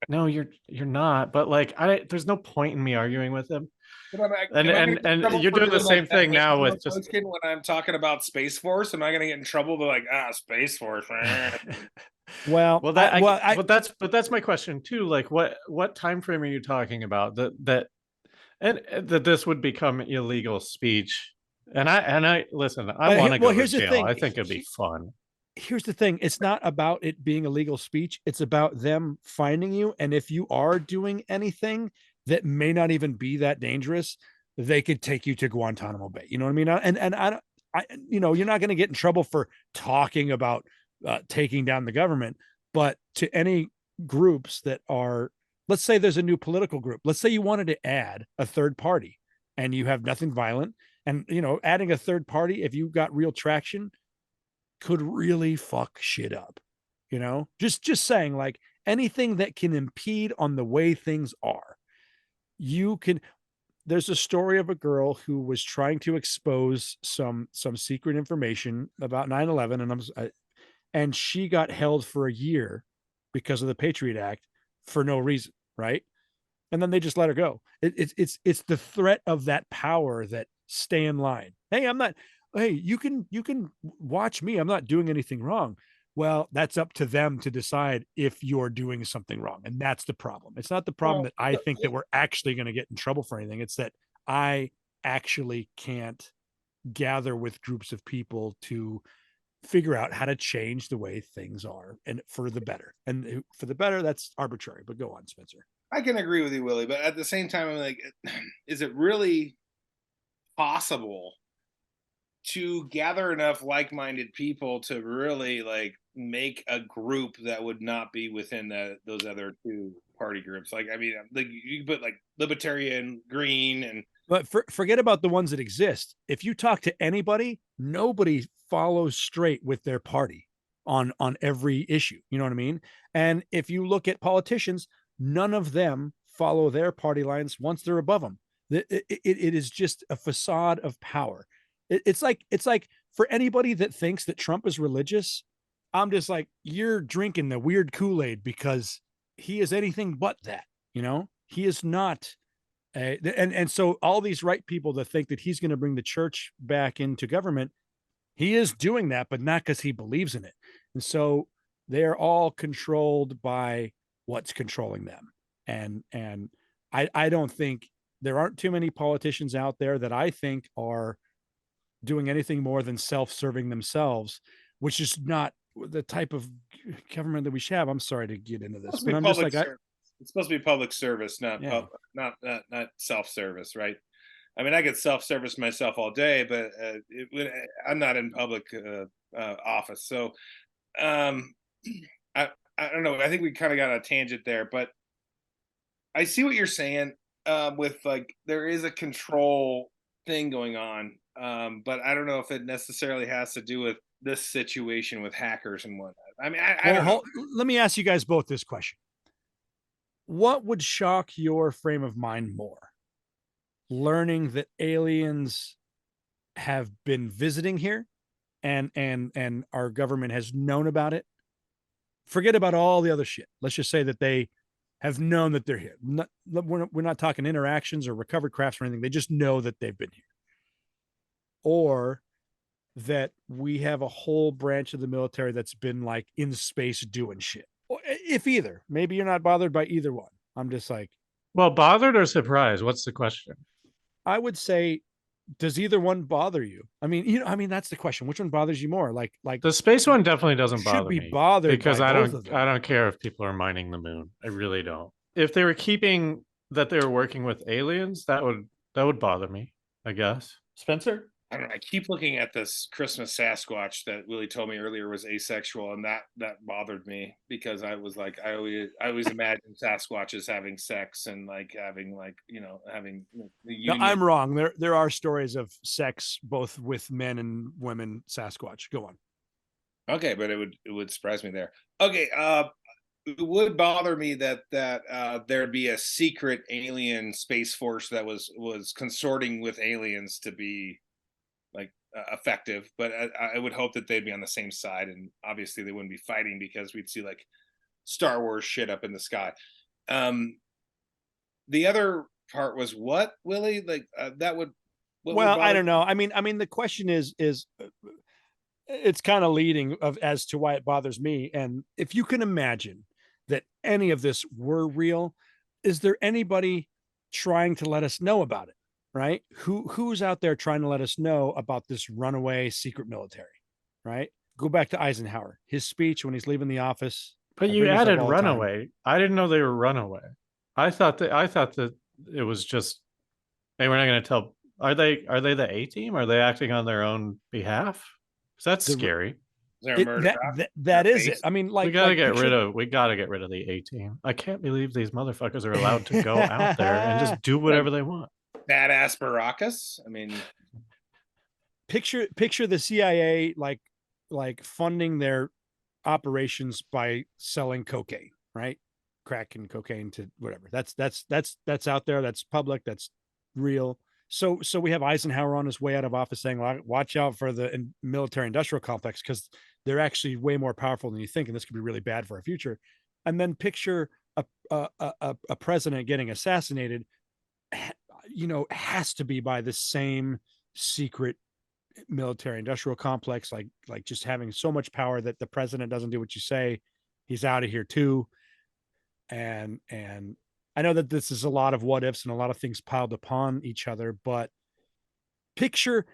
no, you're not. But like, there's no point in me arguing with him. And you're doing the same thing now with just when I'm talking about Space Force. Am I going to get in trouble? But like, Space Force. Well, that's my question too. Like, what time frame are you talking about that this would become illegal speech? And I listen. I want to go to jail. I think it'd be fun. Here's the thing. It's not about it being illegal speech. It's about them finding you. And if you are doing anything that may not even be that dangerous, they could take you to Guantanamo Bay. You know what I mean? And you're not going to get in trouble for talking about taking down the government, but to any groups that are, let's say there's a new political group. Let's say you wanted to add a third party and you have nothing violent, and adding a third party, if you got real traction, could really fuck shit up. Just saying, like, anything that can impede on the way things are. There's a story of a girl who was trying to expose some secret information about 9/11, and she got held for a year because of the Patriot Act for no reason, right? And then they just let her go. It's the threat of that power that stay in line. Hey, you can watch me. I'm not doing anything wrong. Well, that's up to them to decide if you're doing something wrong. And that's the problem. It's not the problem that I think that we're actually going to get in trouble for anything. It's that I actually can't gather with groups of people to figure out how to change the way things are and for the better. And for the better, that's arbitrary. But go on, Spencer. I can agree with you, Willie. But at the same time, I'm like, is it really possible to gather enough like-minded people to really like make a group that would not be within those other two party groups? Like, I mean, like you put like libertarian, green, but forget about the ones that exist. If you talk to anybody, nobody follows straight with their party on every issue. You know what I mean? And if you look at politicians, none of them follow their party lines once they're above them. It is just a facade of power. It's like for anybody that thinks that Trump is religious, I'm just like, you're drinking the weird Kool-Aid, because he is anything but that. He is not. And so all these right people that think that he's going to bring the church back into government, he is doing that, but not because he believes in it. And so they are all controlled by what's controlling them. And I don't think there aren't too many politicians out there that I think are doing anything more than self-serving themselves, which is not the type of government that we should have. I'm sorry to get into this, but I'm just like, it's supposed to be public service, not not self-service, right? I mean, I could self-service myself all day, but I'm not in public office, so I don't know. I think we kind of got on a tangent there, but I see what you're saying. With like, there is a control thing going on, but I don't know if it necessarily has to do with this situation with hackers and whatnot. I mean, I don't know. Let me ask you guys both this question. What would shock your frame of mind more? Learning that aliens have been visiting here and our government has known about it? Forget about all the other shit. Let's just say that they have known that they're here. We're not talking interactions or recovered crafts or anything. They just know that they've been here. Or that we have a whole branch of the military that's been like in space doing shit. If either, maybe you're not bothered by either one. I'm just like, well, bothered or surprised? What's the question? I would say, does either one bother you? I mean, that's the question. Which one bothers you more? Like the space one definitely doesn't bother me, bothered because by I both don't care if people are mining the moon. I really don't. If they were keeping that they were working with aliens, that would bother me, I guess. Spencer? I don't know. I keep looking at this Christmas Sasquatch that Willie told me earlier was asexual, and that bothered me, because I was like, I always imagine Sasquatches having sex and like having the union. No, I'm wrong. There are stories of sex both with men and women Sasquatch. Go on. Okay, but it would surprise me there. Okay, it would bother me that there'd be a secret alien space force that was consorting with aliens to be like effective, but I would hope that they'd be on the same side, and obviously they wouldn't be fighting, because we'd see like Star Wars shit up in the sky. The other part was what, Willie? Like that would. Well, I don't know. I mean, the question is it's kind of leading as to why it bothers me. And if you can imagine that any of this were real, is there anybody trying to let us know about it? Right? Who's out there trying to let us know about this runaway secret military? Right? Go back to Eisenhower, his speech when he's leaving the office. But you added runaway. I didn't know they were runaway. I thought that it was just, hey, we're not going to tell. Are they the A team? Are they acting on their own behalf? Because that's scary. Is there a murder? That is it. I mean, like, we gotta get rid of the A team. I can't believe these motherfuckers are allowed to go out there and just do whatever they want. Badass Baracus. I mean, picture the CIA like funding their operations by selling cocaine, right? Crack and cocaine to whatever. That's out there. That's public. That's real. So we have Eisenhower on his way out of office saying, watch out for the military industrial complex, because they're actually way more powerful than you think, and this could be really bad for our future. And then picture a president getting assassinated, has to be by the same secret military industrial complex, like just having so much power that the president doesn't do what you say, he's out of here too. And I know that this is a lot of what ifs and a lot of things piled upon each other, but picture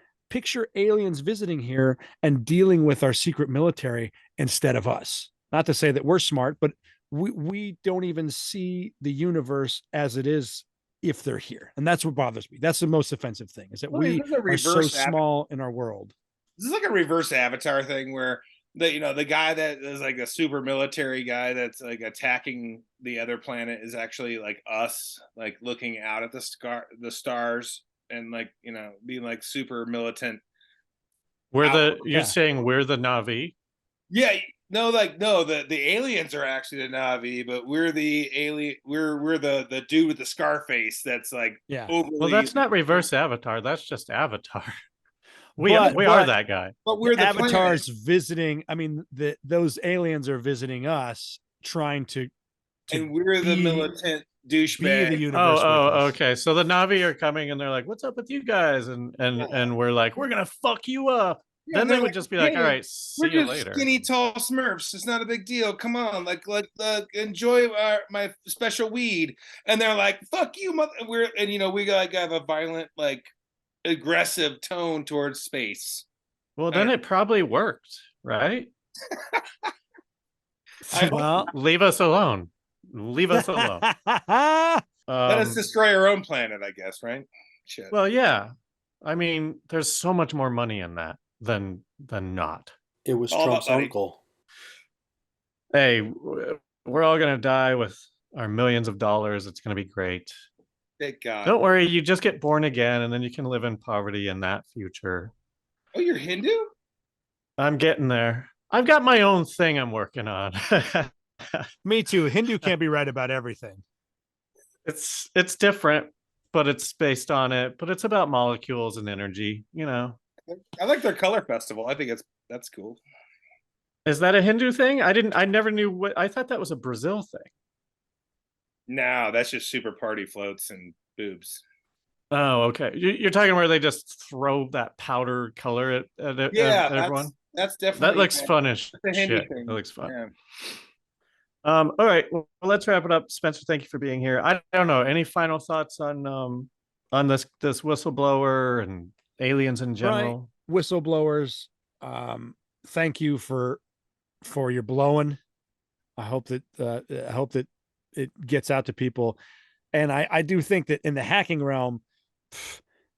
aliens visiting here and dealing with our secret military instead of us. Not to say that we're smart, but we don't even see the universe as it is if they're here. And that's what bothers me. That's the most offensive thing, is that we are so small in our world. This is like a reverse Avatar thing where the guy that is like a super military guy that's like attacking the other planet is actually like us, like looking out at the stars and like, being like super militant. You're saying we're the Na'vi? Yeah. No, like no, the aliens are actually the Navi, but we're the alien. We're the dude with the scar face that's like Yeah. overly. Well, that's not reverse Avatar. That's just Avatar. We But- we are but- that guy. but we're the Avatars planet, visiting. I mean, those aliens are visiting us, trying to and we're the be- militant be douchebag. the universe. with Oh, us. okay. So the Navi are coming and they're like, "What's up with you guys?" And we're like, "We're gonna fuck you up." Yeah, Then and they they're would like, just be like, "All "Hey, right, see we're you just later." skinny, tall Smurfs. It's not a big deal. Come on, like enjoy my special weed. And they're like, "Fuck you, mother." And we like have a violent, like aggressive tone towards space. Well, then it probably worked, right? Well, Leave us alone. Leave us alone. Let us Um, destroy our own planet, I guess, right? Shit. well, yeah. I mean, there's so much more money in that than not. It was All Trump's about money. uncle. Hey, we're all gonna die with our millions of dollars. It's gonna be great. Thank God. Don't worry, you just get born again, and then you can live in poverty in that future. Oh, you're Hindu? I'm getting there. I've got my own thing I'm working on. me too. Hindu can't be right about everything. It's different, but it's based on it. But it's about molecules and energy. I like their color festival. I think that's cool. Is that a Hindu thing? I never knew what. I thought that was a Brazil thing. No, that's just super party floats and boobs. Oh, okay. You're talking where they just throw that powder color at Yeah, everyone. that's definitely That looks fun as that's a Hindu shit. thing. That looks fun. Yeah. All right. Well, let's wrap it up. Spencer, thank you for being here. I don't know. Any final thoughts on this whistleblower and aliens in general? Right. Whistleblowers, thank you for your blowing. I hope that it gets out to people. And I do think that in the hacking realm,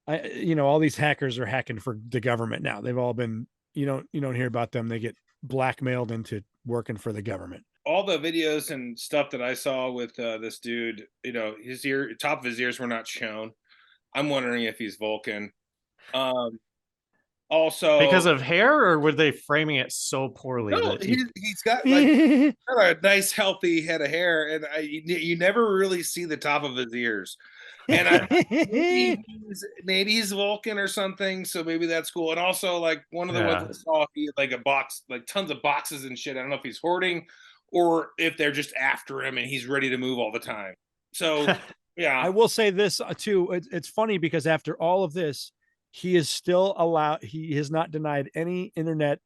all these hackers are hacking for the government now. They've all been, you don't hear about them. They get blackmailed into working for the government. All the videos and stuff that I saw with this dude, his top of his ears were not shown. I'm wondering if he's Vulcan. Also, Because of hair, or were they framing it so poorly no, that he's got like got a nice healthy head of hair, and you never really see the top of his ears. And maybe he's Vulcan or something, so maybe that's cool. And also, like one of the ones I saw, he had like a box, like tons of boxes and shit. I don't know if he's hoarding or if they're just after him and he's ready to move all the time. So yeah, I will say this too. It's funny because after all of this, he is still allowed. He has not denied any internet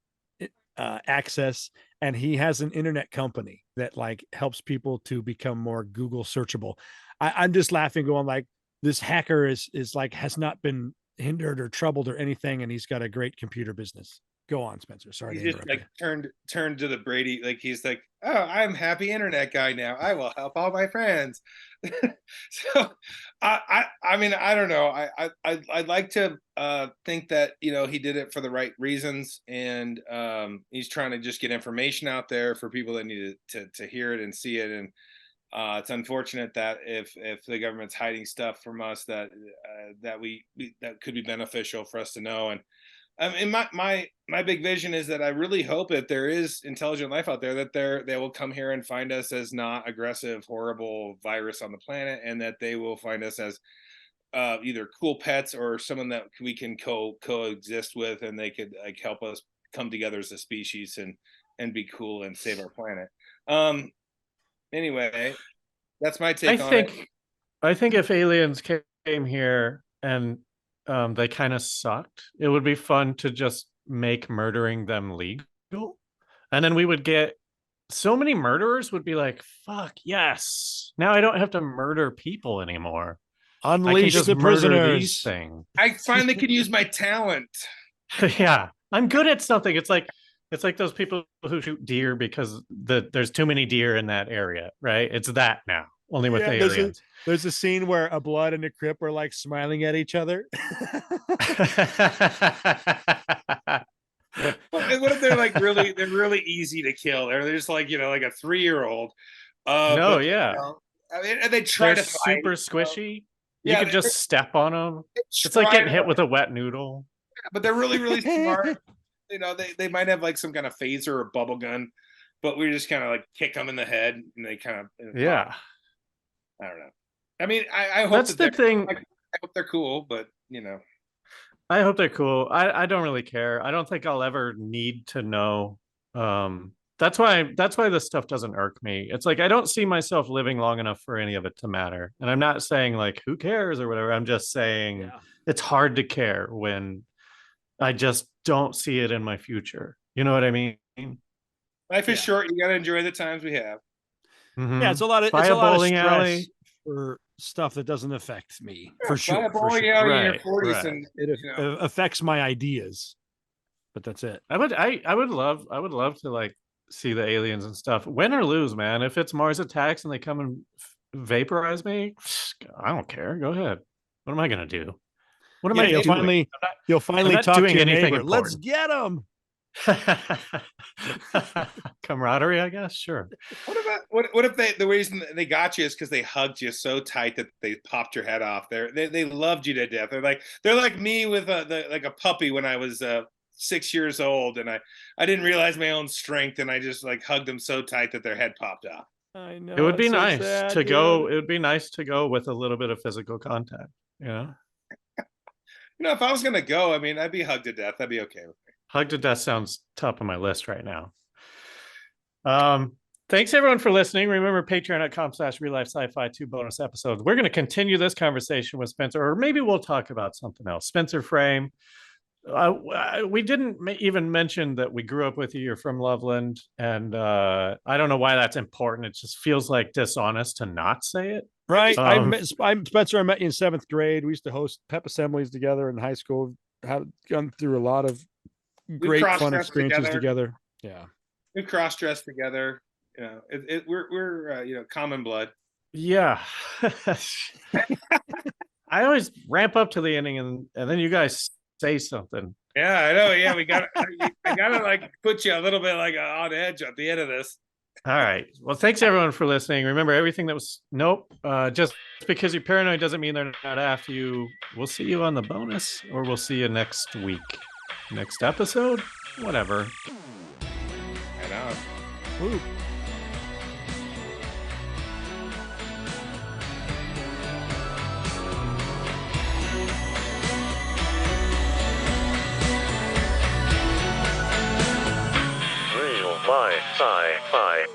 access, and he has an internet company that like helps people to become more Google searchable. I'm just laughing, going like, this hacker is like has not been hindered or troubled or anything, and he's got a great computer business. Go on, Spencer. Sorry, he's just like turned to the Brady, like he's like, oh, I'm happy internet guy now. I will help all my friends. So I mean, I don't know. I'd like to think that he did it for the right reasons, and he's trying to just get information out there for people that need to hear it and see it. And it's unfortunate that if the government's hiding stuff from us that that could be beneficial for us to know. And my big vision is that I really hope that there is intelligent life out there, that they will come here and find us as not aggressive, horrible virus on the planet, and that they will find us as either cool pets or someone that we can coexist with, and they could like help us come together as a species and be cool and save our planet. Anyway, that's my take on it. I think if aliens came here and they kind of sucked, it would be fun to just make murdering them legal, and then we would get so many murderers would be like, fuck yes, now I don't have to murder people anymore. Unleash the prisoners. I finally could use my talent. Yeah, I'm good at something. It's like those people who shoot deer because there's too many deer in that area, right? It's that now, only with aliens. There's a scene where a blood and a crip are like smiling at each other. What if they're like they're really easy to kill? They're just like like a 3-year-old. No, yeah. I mean, and they try they're to fight, super squishy. Yeah, you could just step on them. It's like getting hit with a wet noodle. Yeah, but they're really, really smart. They might have like some kind of phaser or bubble gun. but we just kind of like kick them in the head, and they kind of Yeah. I don't know. I mean, I hope That's the thing. I hope they're cool, but I hope they're cool. I don't really care. I don't think I'll ever need to know. That's why this stuff doesn't irk me. It's like I don't see myself living long enough for any of it to matter. And I'm not saying like who cares or whatever. I'm just saying it's hard to care when I just don't see it in my future. You know what I mean? life is short. You got to enjoy the times we have. Mm-hmm. Yeah, it's a lot of bowling stress alley for stuff that doesn't affect me. Yeah, for sure. Buy a bowling alley in your Right, 40s, right. and It affects my ideas, but that's it. I would love to like see the aliens and stuff. Win or lose, man. If it's Mars attacks and they come and vaporize me, I don't care. Go ahead. What am I gonna do? What am I doing? You'll finally not talk doing to your anything neighbor. Let's important. get them. Camaraderie, I guess. Sure. What if the reason they got you is because they hugged you so tight that they popped your head off? They loved you to death. They're like me with like a puppy when I was 6 years old, and I didn't realize my own strength, and I just like hugged them so tight that their head popped off. I know. It would be nice to go. Dude. It would be nice to go with a little bit of physical contact. Yeah. If I was gonna go, I mean, I'd be hugged to death. That'd be okay with me. Hug to death sounds top of my list right now. Thanks everyone for listening. Remember patreon.com/real-life sci-fi 2 bonus episodes. We're going to continue this conversation with Spencer, or maybe we'll talk about something else. Spencer Frame. We didn't even mention that we grew up with you. You're from Loveland, and I don't know why that's important. It just feels like dishonest to not say it. Right. I'm Spencer. I met you in 7th grade. We used to host pep assemblies together in high school. Had gone through a lot of great fun experiences together. Yeah. We cross-dressed together. We're common blood. Yeah. I always ramp up to the ending, and then you guys say something. Yeah, I know. Yeah, I gotta like put you a little bit like on edge at the end of this. All right. Well, thanks everyone for listening. Remember, everything that was just because you're paranoid doesn't mean they're not after you. We'll see you on the bonus, or we'll see you next week, next episode, whatever. I know. Ooh. Real life sci-fi.